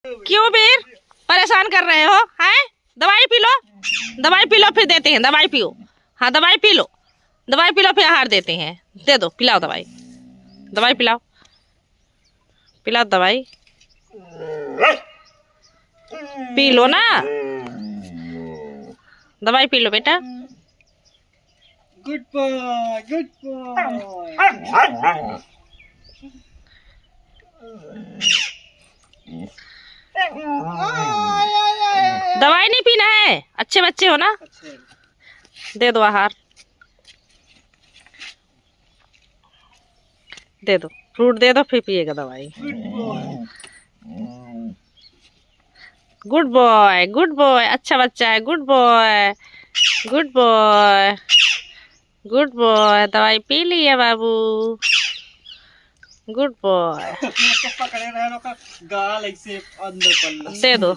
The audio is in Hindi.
क्यों वीर परेशान कर रहे हो? हैं? दवाई पी लो, दवाई पी लो फिर देते हैं। दवाई पियो। हाँ दवाई पी लो, दवाई पी लो फिर आहार देते हैं। दे दो, पिलाओ दवाई, दवाई पिलाओ, पिलाओ दवाई, पी लो ना, दवाई पी लो बेटा। Good boy, good boy. दवाई नहीं पीना है, अच्छे बच्चे हो ना। दे दो आहार, दे दो फ्रूट, दे दो फिर पिएगा दवाई। गुड बॉय, गुड बॉय, अच्छा बच्चा है, good boy, good boy, good boy. दवाई पी लिया बाबू, गुड बॉय। गाल ऐसे अंदर दे दो।